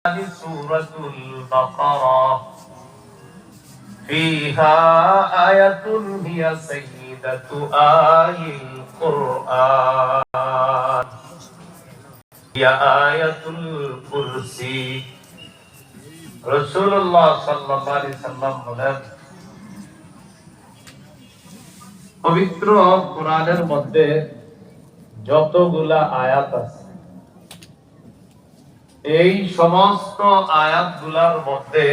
سورة البقرة فيها آية هي سيدة آي القرآن هي آية الكرسي رسول الله صلى الله عليه وسلم বলেন পবিত্র কোরআনের মধ্যে যতগুলা আয়াত আছে এই সমস্ত আয়াতগুলোর মধ্যে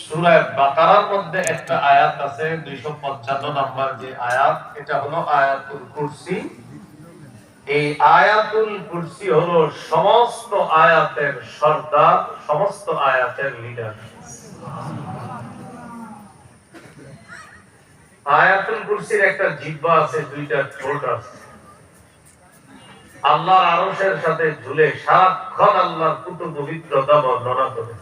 সূরা বাকারার মধ্যে একটা আয়াত আছে 255 নম্বর যে আয়াত, এটা হলো আয়াতুল কুরসি। এই আয়াতুল কুরসি হলো সমস্ত আয়াতের সর্দার, সমস্ত আয়াতের লিডার। আয়াতুল কুরসির একটা জিহ্বা আছে, দুইটা ঠোঁট আছে। আল্লাহর আরশের সাথে ঝুলে সারাক্ষণ আল্লাহর কুতুব পবিত্রতা বর্ণনা করে।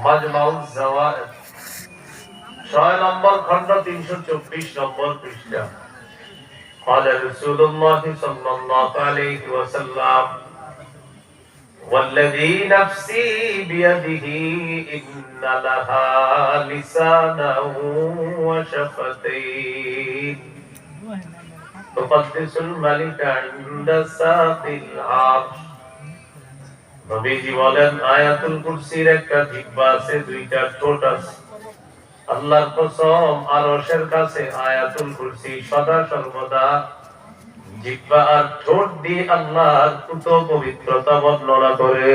মাজমাউজ জাওয়ায়েদ 6 নম্বর খণ্ড 324 নম্বর পৃষ্ঠা। قال رسول الله صلى الله عليه وسلم والذي نفسي بيده إن لها لسانا وشفتين تقدس الملك عند ساق العرش। নবীজি বলেন আয়াতুল কুরসির একটা জিহ্বা আছে, দুইটা ঠোঁট আছে। আল্লাহর কসম আরশের কাছে আয়াতুল কুরসি সদা সর্বদা জিহ্বা আর ঠোঁট দিয়ে আল্লাহর কুতুব পবিত্রতা বর্ণনা করে।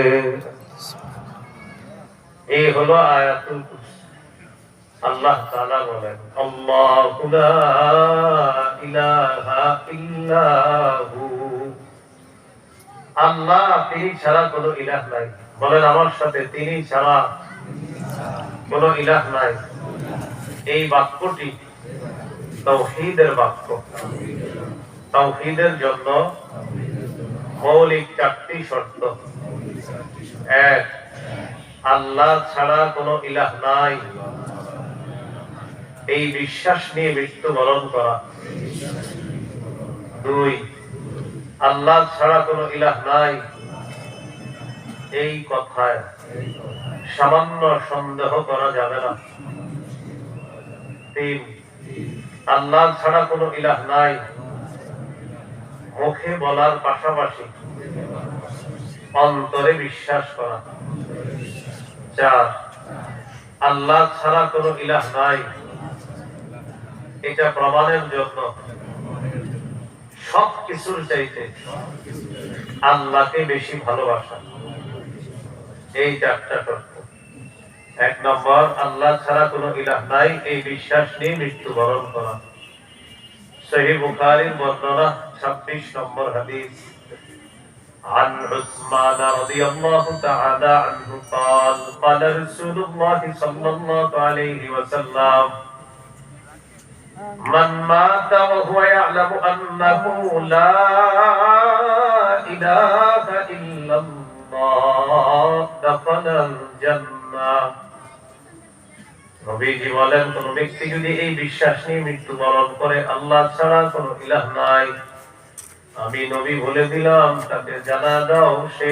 এই হলো আয়াতুল কুরসি। আল্লাহ তাআলা বলেন আল্লাহু লা ইলাহা ইল্লাহু, আল্লাহ তিনি ছাড়া কোনো ইলাহ নাই। বলেন আমার সাথে, তিনি ছাড়া কোনো ইলাহ নাই। এই বাক্যটি তাওহীদের বাক্য। তাওহীদের জন্য মৌলিক 4টি শর্ত। 1, আল্লাহ ছাড়া কোনো ইলাহ নাই, এই বিশ্বাস নিয়ে মৃত্যুবরণ করা। 2, আল্লাহ ছাড়া কোনো ইলাহ নাই এই কথায় সামান্য সন্দেহ করা যাবে না। 3, আল্লাহ ছাড়া কোনো ইলাহ নাই মুখে বলার পাশাপাশি অন্তরে বিশ্বাস করা। 4, আল্লাহ ছাড়া কোনো ইলাহ নাই এটা প্রমাণের জন্য সব কিছুর চাইতে আল্লাহকে বেশি ভালোবাসা। এই 4টা শর্ত। 1 নম্বর, আল্লাহ ছাড়া কোনো ইলাহ নাই এই বিশ্বাস নিয়ে মৃত্যুবরণ করা। সহিহ বুখারীর বর্ণনা 26 নম্বর হাদিস। عن عثمان رضي الله تعالى عنه قال قال رسول الله صلى الله عليه وسلم من مات وهو يعلم أنه لا إله إلا الله دخل الجنة। নবীজি বলেন কোন ব্যক্তি যদি এই বিশ্বাস নিয়ে মৃত্যুবরণ করে আল্লাহ ছাড়া কোনো ইলাহ নাই, আমি নবী বলে দিলাম তাকে জানা দাও সে